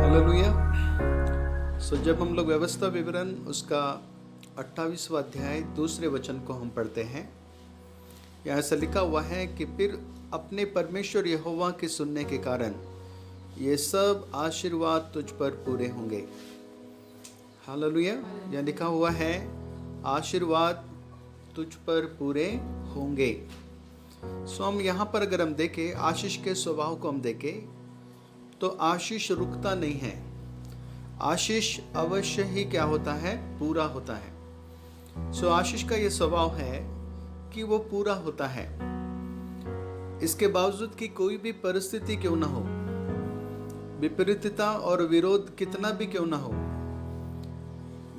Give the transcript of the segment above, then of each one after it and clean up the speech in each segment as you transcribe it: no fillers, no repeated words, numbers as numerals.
Hallelujah. जब हम लोग व्यवस्था विवरण उसका 28वां अध्याय दूसरे वचन को हम पढ़ते हैं, यहाँ ऐसा लिखा हुआ है कि फिर अपने परमेश्वर यहोवा के सुनने के कारण ये सब आशीर्वाद तुझ पर पूरे होंगे। हालेलुया। यहाँ लिखा हुआ है आशीर्वाद तुझ पर पूरे होंगे। हम यहाँ पर अगर हम देखें, आशीष के स्वभाव को हम देखें तो आशीष रुकता नहीं है। आशीष अवश्य ही क्या होता है? पूरा होता है। आशीष का ये स्वभाव है कि वो पूरा होता है, इसके बावजूद कि कोई भी परिस्थिति क्यों ना हो, विपरीतता और विरोध कितना भी क्यों ना हो,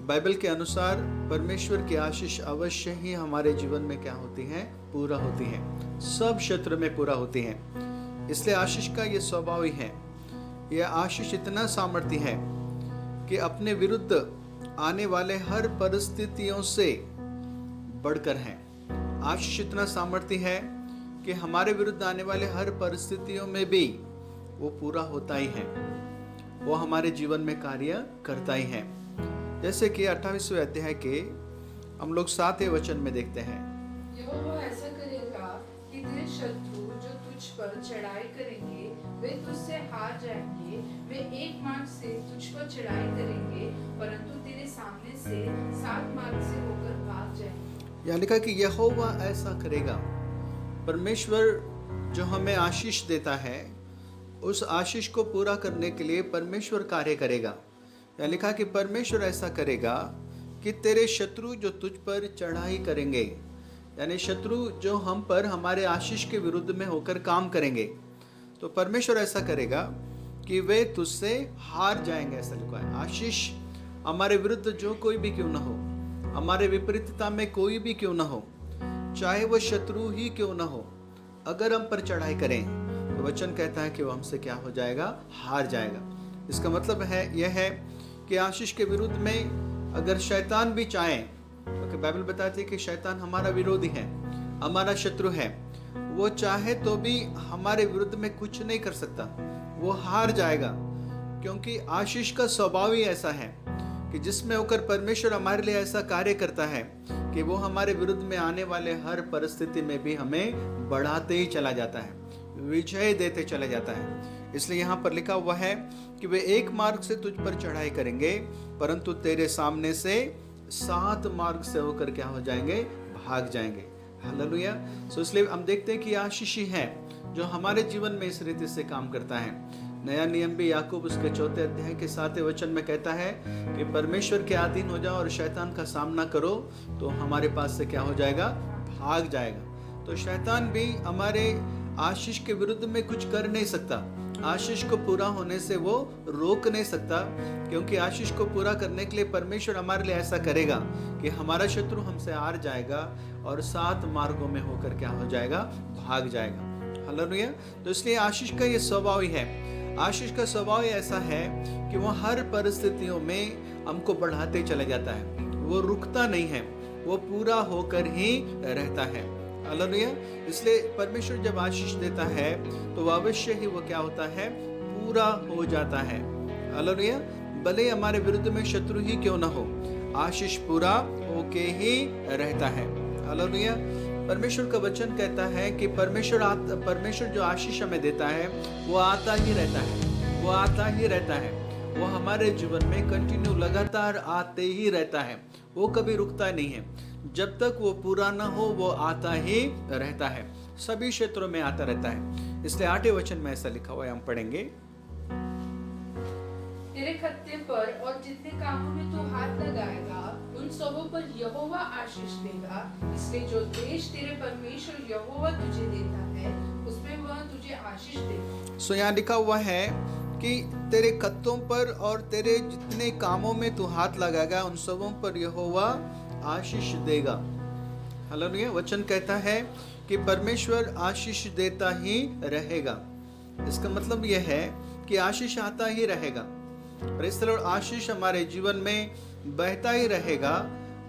बाइबल के अनुसार परमेश्वर की आशीष अवश्य ही हमारे जीवन में क्या होती है? पूरा होती है, सब क्षेत्र में पूरा होती है। इसलिए आशीष का ये स्वभाव ही है। यह आशीष इतना सामर्थ्य है कि अपने विरुद्ध आने वाले हर परिस्थितियों से बढ़कर है। आशीष इतना सामर्थ्य है कि हमारे विरुद्ध आने वाले हर परिस्थितियों में भी वो पूरा होता ही है, वो हमारे जीवन में कार्य करता ही है। जैसे कि 28वें अध्याय के हम लोग 7वें वचन में देखते हैं, यहोवा ऐसा करेगा कि तेरे शत्रु जो तुझ पर चढ़ाई करेंगे वे तुझसे हार जाएंगे। वे एक मार्ग से तुझ पर चढ़ाई करेंगे परंतु तेरे सामने से 7 मार्ग से होकर भाग जाएंगे। यहाँ लिखा कि यहोवा ऐसा करेगा। परमेश्वर जो हमें आशीष देता है, उस आशीष को पूरा करने के लिए परमेश्वर कार्य करेगा। यहाँ लिखा कि परमेश्वर ऐसा करेगा कि तेरे शत्रु जो तुझ पर चढ़ाई करेंगे, यानी शत्रु जो हम पर हमारे आशीष के विरुद्ध में होकर काम करेंगे, तो परमेश्वर ऐसा करेगा कि वे तुझसे हार जाएंगे। ऐसा लिखा है। आशीष हमारे विरुद्ध जो कोई भी क्यों ना हो, हमारे विपरीतता में कोई भी क्यों ना हो, चाहे वो शत्रु ही क्यों ना हो, अगर हम पर चढ़ाई करें तो वचन कहता है कि वो हमसे क्या हो जाएगा? हार जाएगा। इसका मतलब है यह है कि आशीष के विरुद्ध में अगर शैतान भी चाहे, क्योंकि बाइबल बताती है कि शैतान हमारा विरोधी है, हमारा शत्रु है, वो चाहे तो भी हमारे विरुद्ध में कुछ नहीं कर सकता, वो हार जाएगा। क्योंकि आशीष का स्वभाव ही ऐसा है कि जिसमें होकर परमेश्वर हमारे लिए ऐसा कार्य करता है कि वो हमारे विरुद्ध में आने वाले हर परिस्थिति में भी हमें बढ़ाते ही चला जाता है, विजय देते चला जाता है। इसलिए यहाँ पर लिखा हुआ है कि वे एक मार्ग से तुझ पर चढ़ाई करेंगे परंतु तेरे सामने से 7 मार्ग से होकर क्या हो जाएंगे? भाग जाएंगे। हालेलुया। इसलिए हम देखते हैं कि आशीष ही है जो हमारे जीवन में इस रीति से काम करता है। नया नियम भी याकूब उसके 4 अध्याय के 7वें वचन में कहता है कि परमेश्वर के अधीन हो जाओ और शैतान का सामना करो तो हमारे पास से क्या हो जाएगा? भाग जाएगा। तो शैतान भी हमारे आशीष के विरुद्ध में कुछ कर नहीं सकता, आशीष को पूरा होने से वो रोक नहीं सकता, क्योंकि आशीष को पूरा करने के लिए परमेश्वर हमारे लिए ऐसा करेगा कि हमारा शत्रु हमसे हार जाएगा और 7 मार्गों में होकर क्या हो जाएगा? भाग जाएगा। हालेलुया। तो इसलिए आशीष का ये स्वभाव ही है। आशीष का स्वभाव ही ऐसा है कि वो हर परिस्थितियों में हमको बढ़ाते चला जाता है, वो रुकता नहीं है, वो पूरा होकर ही रहता है। हालेलुया। इसलिए परमेश्वर जब आशीष देता है तो अवश्य ही वो क्या होता है? पूरा हो जाता है। हालेलुया। भले हमारे विरुद्ध में शत्रु ही क्यों ना हो, आशीष पूरा होके ही रहता है। हालेलुया। परमेश्वर का वचन कहता है कि परमेश्वर जो आशीष हमें देता है वो आता ही रहता है, वो आता ही रहता है, वो हमारे जीवन में कंटिन्यू लगातार आते ही रहता है, वो कभी रुकता नहीं है। जब तक वो पूरा ना हो वो आता ही रहता है, सभी क्षेत्रों में आता रहता है। इसलिए 8वें वचन में ऐसा लिखा हुआ है, हम पढ़ेंगे, तेरे खत्ते पर और जितने कामों में तू हाथ लगाएगा उन सबों पर यहोवा आशीष देगा। इसलिए जो देश तेरे परमेश्वर यहोवा तुझे देता है उसमें वह तुझे आशीष देगा। यहाँ लिखा हुआ है कि तेरे खत्तों पर और तेरे जितने कामों में तू हाथ लगाएगा उन सबों पर यहोवा आशीष देगा। हालेलुया। वचन कहता है कि परमेश्वर आशीष देता ही रहेगा। इसका मतलब यह है कि आशीष आता ही रहेगा और इस तरह आशीष हमारे जीवन में बहता ही रहेगा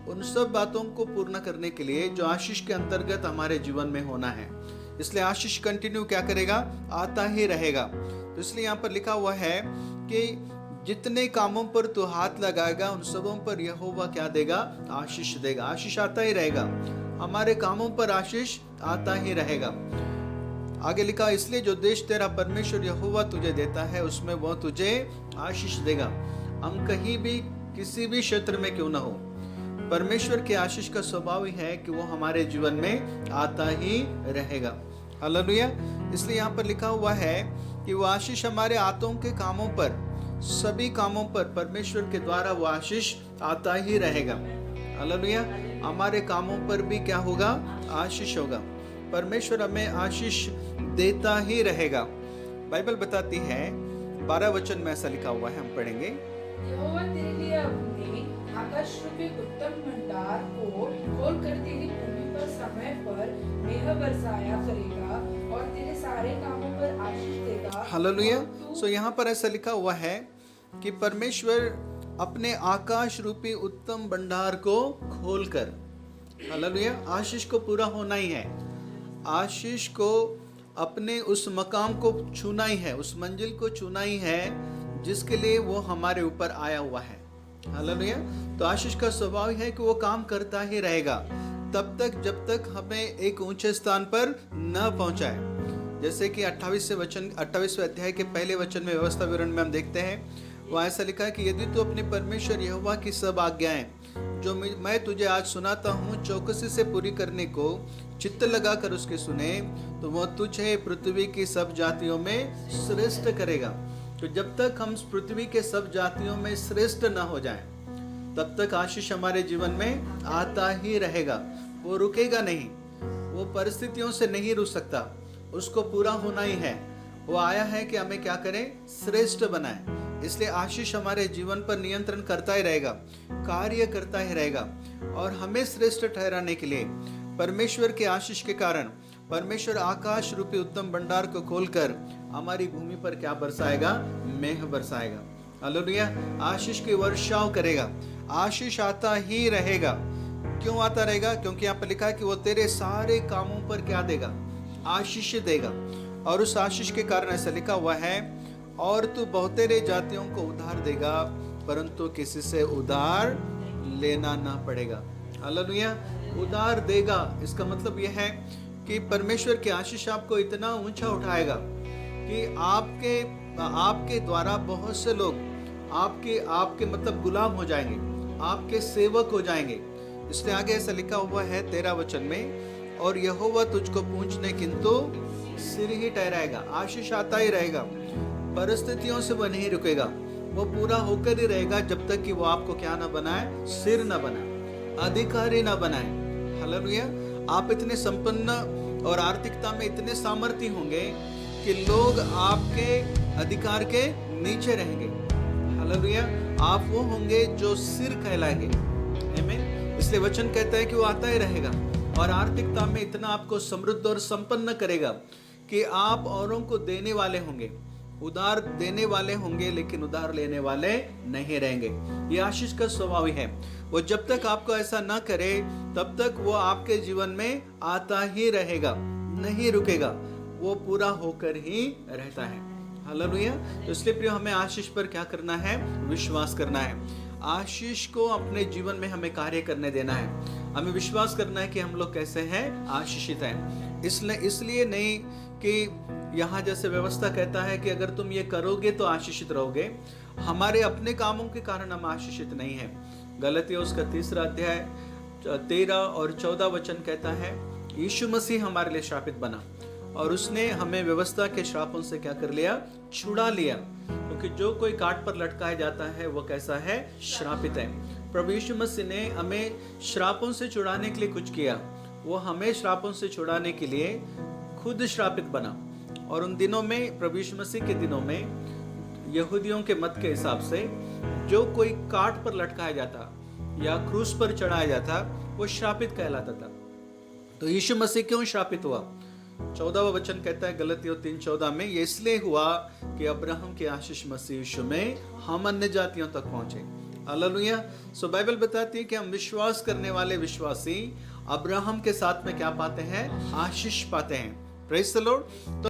उन सब बातों को पूर्ण करने के लिए जो आशीष के अंतर्गत हमारे जीवन में होना है। इसलिए आशीष कंटिन्यू क्या करेगा? आता ही रहेगा। तो इसलिए यहाँ पर लिखा हुआ है कि जितने कामों पर तू हाथ लगाएगा उन सबों पर यहोवा क्या देगा? आशीष देगा। आशीष आता ही रहेगा, हमारे कामों पर आशीष आता ही रहेगा। आगे लिखा, इसलिए जो देश तेरा परमेश्वर यहोवा तुझे देता है उसमें वह तुझे आशीष देगा। हम कहीं भी किसी भी क्षेत्र में क्यों ना हो, परमेश्वर के आशीष का स्वभाव ही है कि वो हमारे जीवन में आता ही रहेगा। हालेलुया। इसलिए यहाँ पर लिखा हुआ है कि वो आशीष हमारे हाथों के कामों पर, सभी कामों पर परमेश्वर के द्वारा वो आशीष आता ही रहेगा। हालेलुया। हमारे कामों पर भी क्या होगा? आशीष होगा। परमेश्वर हमें आशीष देता ही रहेगा। बाइबल बताती है 12 वचन में ऐसा लिखा हुआ है, हम पढ़ेंगे। यहोवा तेरे लिए अपने आकाश रूपी उत्तम भंडार को खोलकर तेरी भूमि पर समय पर मेघ बरसाया करेगा और तेरे सारे कामों पर आशीष देगा। हालेलुया। सो यहाँ पर ऐसा लिखा हुआ है कि परमेश्वर अपने आकाश रूपी उत्तम भंडार को खोलकर, हालेलुया, आशीष को पूरा होना ही है। आशीष को अपने उस मकाम को छूना ही है, उस मंजिल को छूना ही है जिसके लिए वो हमारे ऊपर आया हुआ है। हालेलुया। तो आशीष का स्वभाव है कि वो काम करता ही रहेगा तब तक जब तक हमें एक ऊंचे स्थान पर न पहुंचाए। जैसे कि 28वें अध्याय के पहले वचन में, व्यवस्था विवरण में हम देखते हैं, वहाँ ऐसा लिखा है कि यदि तू अपने परमेश्वर यहोवा की सब आज्ञाएं जो मैं तुझे आज सुनाता हूँ चौकसी से पूरी करने को चित्त लगाकर उसके सुने तो वह तुझे पृथ्वी की सब जातियों में श्रेष्ठ करेगा। तो जब तक हम पृथ्वी के सब जातियों में श्रेष्ठ न हो जाएं, तब तक आशीष हमारे जीवन में आता ही रहेगा। वो रुकेगा नहीं, वो परिस्थितियों से नहीं रुक सकता, उसको पूरा होना ही है। वो आया है कि हमें क्या करें? श्रेष्ठ बनाए। इसलिए आशीष हमारे जीवन पर नियंत्रण करता ही रहेगा, कार्य करता ही रहेगा। और हमें श्रेष्ठ ठहराने के लिए परमेश्वर के आशीष के कारण परमेश्वर आकाश रूपी उत्तम भंडार को खोलकर हमारी भूमि पर क्या बरसाएगा? मेघ बरसाएगा। हालेलुया। आशीष की वर्षाव करेगा। आशीष आता ही रहेगा। क्यों आता रहेगा? क्योंकि यहाँ पर लिखा है कि वो तेरे सारे कामों पर क्या देगा? आशीष देगा। और उस आशीष के कारण ऐसा लिखा हुआ है, और तू बहुतेरे जातियों को उधार देगा परंतु किसी से उधार लेना ना पड़ेगा। हालेलुया। उधार देगा, इसका मतलब यह है कि परमेश्वर की आशीष आपको इतना ऊंचा उठाएगा कि आपके द्वारा बहुत से लोग आपके मतलब गुलाम हो जाएंगे, आपके सेवक हो जाएंगे। इसलिए आगे ऐसा लिखा हुआ है 13 वचन में, और यहोवा तुझको पूछने किंतु सिर ही ठहराएगा। आशीष आता ही रहेगा, परिस्थितियों से वह नहीं रुकेगा, वो पूरा होकर ही रहेगा जब तक कि वो आपको क्या ना बनाए? सिर ना बनाए, अधिकारी ना बनाए। हालेलुया। आप इतने संपन्न और आर्थिकता में इतने सामर्थ्य होंगे कि लोग आपके अधिकार के नीचे रहेंगे। हालेलुया। आप वो होंगे जो सिर कहलाएंगे। आमीन। इसलिए वचन कहता है कि वो आता ही रहेगा और आर्थिकता में इतना आपको समृद्ध और संपन्न करेगा कि आप औरों को देने वाले होंगे, उधार देने वाले होंगे, लेकिन उधार लेने वाले नहीं रहेंगे। ये आशीष का स्वभाव ही है। वो जब तक आपको ऐसा ना करे तब तक वो आपके जीवन में आता ही रहेगा, नहीं रुकेगा, वो पूरा होकर ही रहता है। हालेलुया। तो इसलिए प्रिय, हमें आशीष पर क्या करना है? विश्वास करना है। आशीष को अपने जीवन में हमें कार्य करने देना है। हमें विश्वास करना है कि हम लोग कैसे हैं? आशीषित हैं। इसलिए नहीं कि यहाँ जैसे व्यवस्था कहता है कि अगर तुम ये करोगे तो आशीषित रहोगे। हमारे अपने कामों के कारण हम आशीषित नहीं हैं। गलतियों उसका 3 अध्याय 13 और 14 वचन कहता है, यीशु मसीह हमारे लिए श्रापित बना और उसने हमें व्यवस्था के श्रापों से क्या कर लिया? छुड़ा लिया। क्योंकि जो कोई काट पर लटकाया जाता है वो कैसा है? श्रापित है। प्रभु यीशु मसीह ने हमें श्रापों से छुड़ाने के लिए कुछ किया। वो हमें श्रापों से छुड़ाने के लिए खुद श्रापित बना। और उन दिनों में, प्रभु यीशु मसीह के दिनों में, यहूदियों के मत के हिसाब से जो कोई काट पर लटकाया जाता या क्रूस पर चढ़ाया जाता वो श्रापित कहलाता था। तो यीशु मसीह क्यों श्रापित हुआ? 14वां वचन कहता है गलतियों 3:14 में, ये इसलिए हुआ कि अब्राहम के आशीष मसीह यीशु में हम अन्य जातियों तक पहुंचे। हालेलुया। सो बाइबल बताती है कि हम विश्वास करने वाले विश्वासी अब्राहम के साथ में क्या पाते हैं? आशीष पाते हैं। Praise the Lord.